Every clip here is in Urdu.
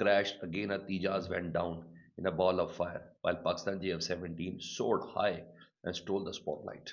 crashed again at Tejas went down in a ball of fire while Pakistan JF-17 soared high and stole the spotlight.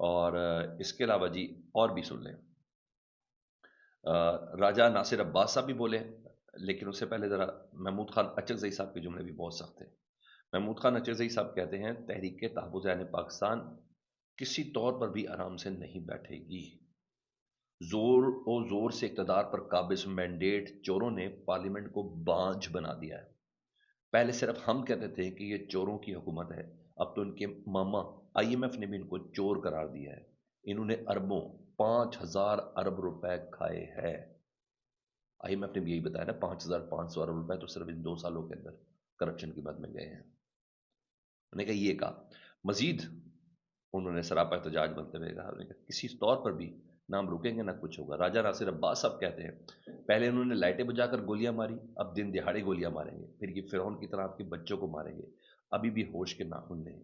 اور اس کے علاوہ جی اور بھی سن لیں، راجہ ناصر عباس صاحب بھی بولے، لیکن اس سے پہلے ذرا محمود خان اچکزئی صاحب کے جملے بھی بہت سخت ہیں۔ محمود خان اچکزئی صاحب کہتے ہیں تحریک تحفظ عین پاکستان کسی طور پر بھی آرام سے نہیں بیٹھے گی، زور و زور سے اقتدار پر قابض مینڈیٹ چوروں نے پارلیمنٹ کو بانجھ بنا دیا ہے۔ پہلے صرف ہم کہتے تھے کہ یہ چوروں کی حکومت ہے، اب تو ان کے ماما آئی ایم ایف نے بھی ان کو چور قرار دیا ہے۔ انہوں نے اربوں 5,000 ارب روپے کھائے ہیں۔ آئی ایم ایف نے بھی یہی بتایا نا، 5,500 ارب روپے تو صرف ان 2 سالوں کے اندر کرپشن کی مد میں گئے ہیں۔ انہوں نے کہا یہ کہا مزید، انہوں نے سراپا احتجاج بنتے ہوئے کہا، انہوں نے کہا کسی طور پر بھی نہ ہم رکیں گے نہ کچھ ہوگا۔ راجہ ناصر عباس صاحب کہتے ہیں پہلے انہوں نے لائٹیں بجا کر گولیاں ماری، اب دن دہاڑے گولیاں ماریں گے، پھر یہ فرعون کی طرح آپ کے بچوں کو ماریں گے، ابھی بھی ہوش کے ناخن نہیں،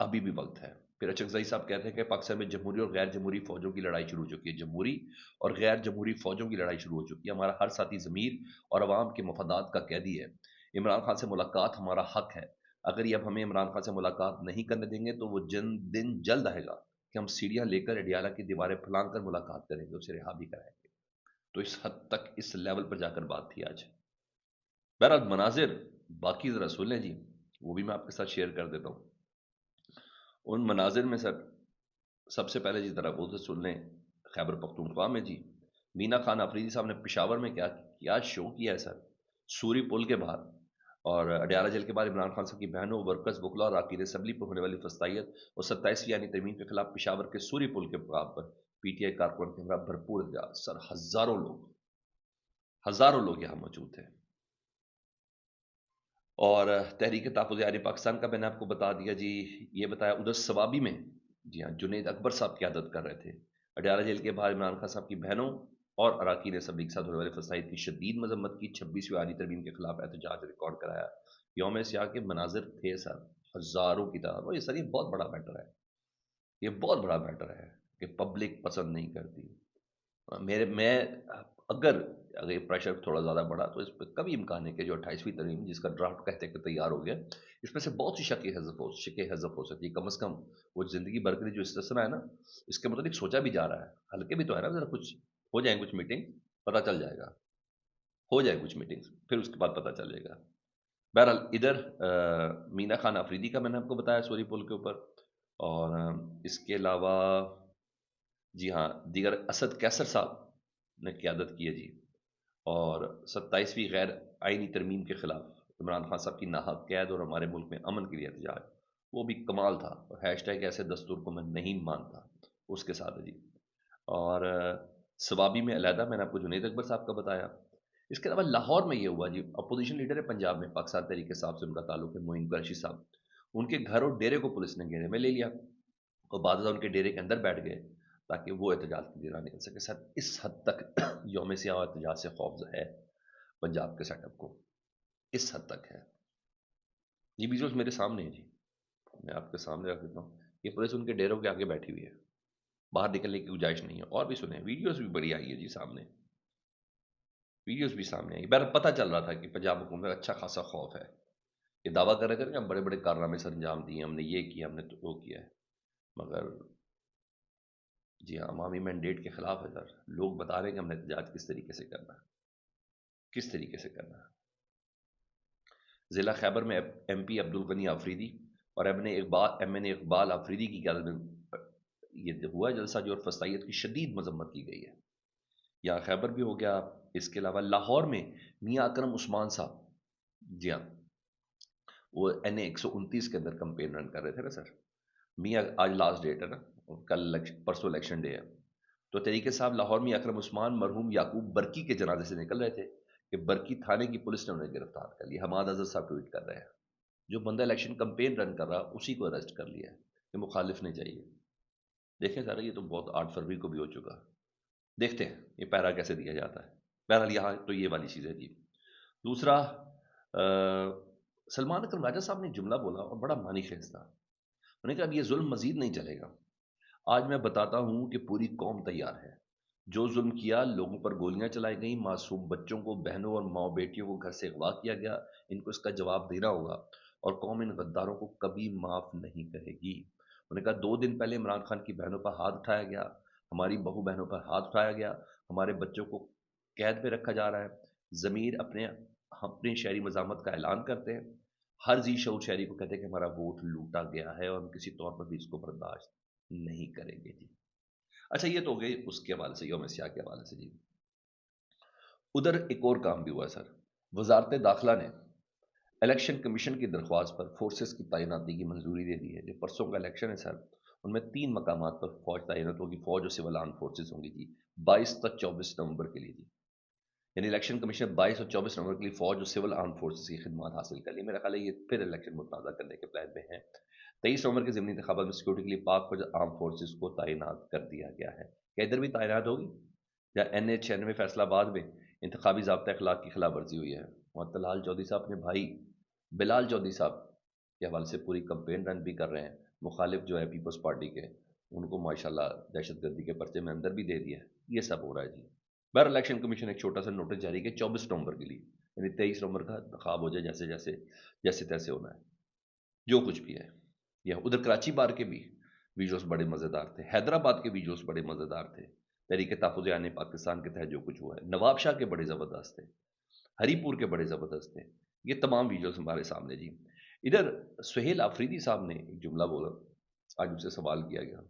ابھی بھی وقت ہے۔ پھر اچکزئی صاحب کہتے ہیں کہ پاکستان میں جمہوری اور غیر جمہوری فوجوں کی لڑائی شروع ہو چکی ہے، جمہوری اور غیر جمہوری فوجوں کی لڑائی شروع ہو چکی ہے، ہمارا ہر ساتھی ضمیر اور عوام کے مفادات کا قیدی ہے، عمران خان سے ملاقات ہمارا حق ہے، اگر یہ اب ہمیں عمران خان سے ملاقات نہیں کرنے دیں گے تو وہ دن جلد آئے گا کہ ہم سیڑھیاں لے کر اڈیالہ کی دیواریں پھلانگ کر ملاقات کریں گے، اسے رہا بھی کرائیں گے۔ تو اس حد تک اس لیول پر جا کر بات تھی آج۔ بہرحال مناظر باقی ذرا سن لیں جی، وہ بھی میں آپ کے ساتھ شیئر کر دیتا ہوں۔ ان مناظر میں سر سب سے پہلے جی ذرا وہ سے سن لیں، خیبر پختونخوا میں جی مینا خان آفریدی صاحب نے پشاور میں کیا شو کیا ہے سر، سوری پل کے باہر اور اڈیالہ جیل کے بعد عمران خان صاحب کی بہنوں، ورکرز، وکلا اور اراکین اسمبلی پر ہونے والی فسطائیت اور 27ویں یعنی ترمیم کے خلاف پشاور کے سوری پل کے مقام پر پی ٹی آئی کارکن کے خلاف بھرپور احتجاج۔ سر ہزاروں لوگ یہاں موجود تھے، اور تحریک تحفظ عین پاکستان کا میں نے آپ کو بتا دیا جی، یہ بتایا ادھر سوابی میں جی ہاں جنید اکبر صاحب قیادت کر رہے تھے، اڈیالہ جیل کے باہر عمران خان صاحب کی بہنوں اور اراکین اسمبلی کے ساتھ ہونے والے فسائد کی شدید مذمت کی، 26ویں آئینی ترمیم کے خلاف احتجاج ریکارڈ کرایا۔ یوم سیاہ کے مناظر تھے سر، ہزاروں کی تعداد، اور یہ سر یہ بہت بڑا میٹر ہے، یہ بہت بڑا میٹر ہے کہ پبلک پسند نہیں کرتی۔ میں اگر یہ پریشر تھوڑا زیادہ بڑھا تو اس پہ کبھی امکان ہے کہ جو 28ویں ترمیم جس کا ڈرافٹ کہتے کہ تیار ہو گیا، اس میں سے بہت سی شکیں حذف ہو سکتی ہے، کم از کم وہ زندگی بھر کے لیے جو استثنا ہے نا، اس کے متعلق سوچا بھی جا رہا ہے، ہلکے بھی تو ہے نا، ذرا کچھ ہو جائیں کچھ میٹنگ، پتہ چل جائے گا، ہو جائے کچھ میٹنگ پھر اس کے بعد پتہ چلے گا۔ بہرحال ادھر مینا خان آفریدی کا میں نے آپ کو بتایا سوری پل کے اوپر، اور اس کے علاوہ جی ہاں دیگر اسد کیسر صاحب نے قیادت کی ہے جی، اور 27ویں غیر آئینی ترمیم کے خلاف عمران خان صاحب کی ناحق قید اور ہمارے ملک میں امن کے لیے احتجاج، وہ بھی کمال تھا، اور ہیش ٹیگ ایسے دستور کو میں نہیں مانتا اس کے ساتھ ہے جی۔ اور سوابی میں علیحدہ میں نے آپ کو جنید اکبر صاحب کا بتایا۔ اس کے علاوہ لاہور میں یہ ہوا جی، اپوزیشن لیڈر ہے پنجاب میں، پاکستان تحریک صاحب سے ان کا تعلق ہے، معین قریشی صاحب، ان کے گھر اور ڈیرے کو پولیس نے گھیرے میں لے لیا اور بعد ان کے ڈیرے کے اندر بیٹھ گئے تاکہ وہ احتجاج کی نہ نکل سکے۔ سر اس حد تک یوم سیاہ اور احتجاج سے خوف ہے پنجاب کے سیٹ اپ کو، اس حد تک ہے۔ یہ ویڈیوز میرے سامنے ہیں جی، میں آپ کے سامنے رکھ دیتا ہوں، یہ پولیس ان کے ڈیروں کے آگے بیٹھی ہوئی ہے، باہر نکلنے کی گنجائش نہیں ہے۔ اور بھی سنیں، ویڈیوز بھی بڑی آئی ہے جی سامنے، ویڈیوز بھی سامنے آئی، بہرحال پتہ چل رہا تھا کہ پنجاب حکومت میں اچھا خاصا خوف ہے، یہ دعویٰ کر رہے تھے کہ ہم بڑے بڑے کارنامے سر انجام دیے، ہم نے یہ کیا، ہم نے تو وہ کیا ہے، مگر جی ہاں عوامی مینڈیٹ کے خلاف ہے سر، لوگ بتا رہے ہیں کہ ہم نے احتجاج کس طریقے سے کرنا ہے، کس طریقے سے کرنا ہے۔ ضلع خیبر میں ایم پی عبدالغنی آفریدی اور ایم این اے اقبال آفریدی کی قیادت میں یہ ہوا جلسہ جو اور فسطائیت کی شدید مذمت کی گئی ہے، یہاں خیبر بھی ہو گیا۔ اس کے علاوہ لاہور میں میاں اکرم عثمان صاحب، جی ہاں وہ این اے 129 کے اندر کمپین رن کر رہے تھے نا سر، میاں آج لاسٹ ڈیٹ ہے نا، کل پرسوں الیکشن ڈے ہے، تو طریقے صاحب لاہور میں اکرم عثمان مرحوم یعقوب برکی کے جنازے سے نکل رہے تھے کہ برکی تھانے کی پولیس نے انہیں گرفتار کر لیا۔ حماد اظہر صاحب ٹویٹ کر رہے ہیں جو بندہ الیکشن کمپین رن کر رہا اسی کو اریسٹ کر لیا ہے کہ مخالف نہیں چاہیے۔ دیکھیں سارا یہ تو بہت 8 فروری کو بھی ہو چکا، دیکھتے ہیں یہ پیرا کیسے دیا جاتا ہے۔ بہرحال یہاں تو یہ والی چیز ہے جی۔ دوسرا سلمان اکرم راجہ صاحب نے جملہ بولا اور بڑا معنی خیز تھا، انہوں نے کہا اب یہ ظلم مزید نہیں چلے گا، آج میں بتاتا ہوں کہ پوری قوم تیار ہے، جو ظلم کیا، لوگوں پر گولیاں چلائی گئیں، معصوم بچوں کو، بہنوں اور ماؤں بیٹیوں کو گھر سے اغوا کیا گیا، ان کو اس کا جواب دینا ہوگا اور قوم ان غداروں کو کبھی معاف نہیں کرے گی۔ انہوں نے کہا 2 دن پہلے عمران خان کی بہنوں پر ہاتھ اٹھایا گیا، ہماری بہو بہنوں پر ہاتھ اٹھایا گیا، ہمارے بچوں کو قید پہ رکھا جا رہا ہے، ضمیر اپنے شہری مزاحمت کا اعلان کرتے ہیں، ہر ذی شعور شہری کو کہتے ہیں کہ ہمارا ووٹ لوٹا گیا ہے اور ہم کسی طور پر بھی اس کو برداشت نہیں کریں گے جی۔ اچھا یہ تو ہو گئی اس کے حوالے سے، یوم سیاہ کے حوالے سے جی۔ ادھر ایک اور کام بھی ہوا ہے سر، وزارت داخلہ نے الیکشن کمیشن کی درخواست پر فورسز کی تعیناتی کی منظوری دے دی ہے۔ جو پرسوں کا الیکشن ہے سر، ان میں 3 مقامات پر فوج تعینات ہوگی، فوج اور سول آرم فورسز ہوں گی جی، 22 تک 24 نومبر کے لیے جی۔ یعنی الیکشن کمیشن 22 اور 24 نومبر کے لیے فوج اور سول آرم فورسز کی خدمات حاصل کر لی۔ میرا خیال ہے یہ پھر الیکشن متنازع کرنے کے پلان میں ہے۔ 23 نومبر کے ضمنی انتخابات میں سیکورٹی کے لیے پاک فوج آرم فورسز کو تعینات کر دیا گیا ہے۔ کیا ادھر بھی تعینات ہوگی؟ یا NA 96 فیصلہ آباد میں انتخابی ضابطہ اخلاق کی خلاف ورزی ہوئی ہے؟ معطل حال چودھری صاحب اپنے بھائی بلال چودھری صاحب کے حوالے سے پوری کمپین رن بھی کر رہے ہیں، مخالف جو ہے پیپلز پارٹی کے، ان کو ماشاءاللہ دہشت گردی کے پرچے میں اندر بھی دے دیا ہے۔ یہ سب ہو رہا ہے جی۔ بہر الیکشن کمیشن ایک چھوٹا سا نوٹس جاری کیا 24 نومبر کے لیے، یعنی 23 نومبر کا انتخاب ہو جائے، جیسے تیسے ہونا ہے، جو کچھ بھی ہے۔ یا ادھر کراچی بار کے بھی ویڈیوز بڑے مزیدار تھے، حیدرآباد کے ویڈیوز بڑے مزیدار تھے، تحریک تحفظ عین پاکستان کے تحت جو کچھ ہوا ہے، نواب شاہ کے بڑے زبردست تھے، ہری پور کے بڑے زبردست تھے۔ یہ تمام ویڈیوز ہمارے سامنے جی۔ ادھر سہیل آفریدی صاحب نے ایک جملہ بولا، آج ان سے سوال کیا گیا،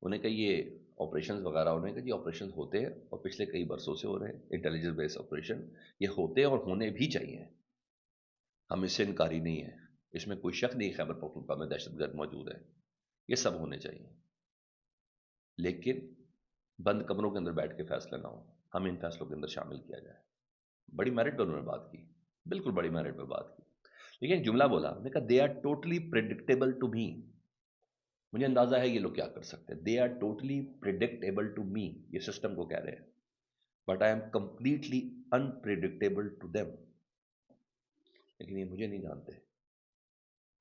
انہیں کہا یہ آپریشنز وغیرہ، انہیں کہا جی آپریشنز ہوتے ہیں اور پچھلے کئی برسوں سے ہو رہے ہیں، انٹیلیجنس بیس آپریشن یہ ہوتے ہیں اور ہونے بھی چاہیے، ہم اس سے انکاری نہیں ہیں، اس میں کوئی شک نہیں خیبر پختونخوا میں دہشت گرد موجود ہے، یہ سب ہونے چاہیے، لیکن بند کمروں کے اندر بیٹھ کے فیصلہ نہ ہو، ہم ان فیصلوں کے اندر شامل کیا جائے۔ بڑی میرٹ پہ انہوں نے بات کی، بالکل بڑی میرٹ پہ بات کی، لیکن جملہ بولا، میں نے کہا they are totally predictable to me, مجھے اندازہ ہے یہ لوگ کیا کر سکتے ہیں، they are totally predictable to me, یہ سسٹم کو کہہ رہے ہیں، but I am completely unpredictable to them, لیکن یہ مجھے نہیں جانتے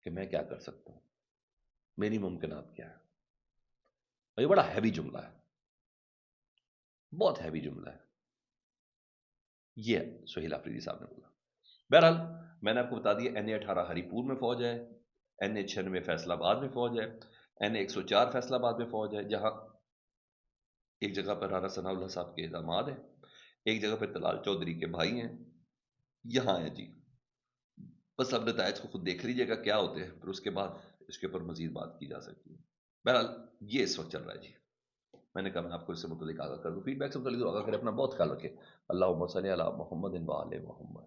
کہ میں کیا کر سکتا ہوں، میری ممکنات کیا ہے۔ اور یہ بڑا ہیوی جملہ ہے، بہت ہیوی جملہ ہے، یہ سہیل آفریدی صاحب نے بولا۔ بہرحال میں نے آپ کو بتا دیا NA 18 ہری پور میں فوج ہے، NA 96 فیصلہ آباد میں فوج ہے، NA 104 فیصلہ آباد میں فوج ہے، جہاں ایک جگہ پر رانا ثناء اللہ صاحب کے داماد ہیں، ایک جگہ پہ طلال چودھری کے بھائی ہیں، یہاں ہے جی۔ بس اب نتائج کو خود دیکھ لیجیے گا کیا ہوتے ہیں، پھر اس کے بعد اس کے اوپر مزید بات کی جا سکتی ہے۔ بہرحال یہ اس وقت چل رہا ہے جی۔ میں نے کہا میں آپ کو اس سے متعلق آگاہ کر دوں، فیڈ بیک سے متعلق آگاہ کریں، اپنا بہت خیال رکھیں۔ اللہم صلی علی محمد و آل محمد۔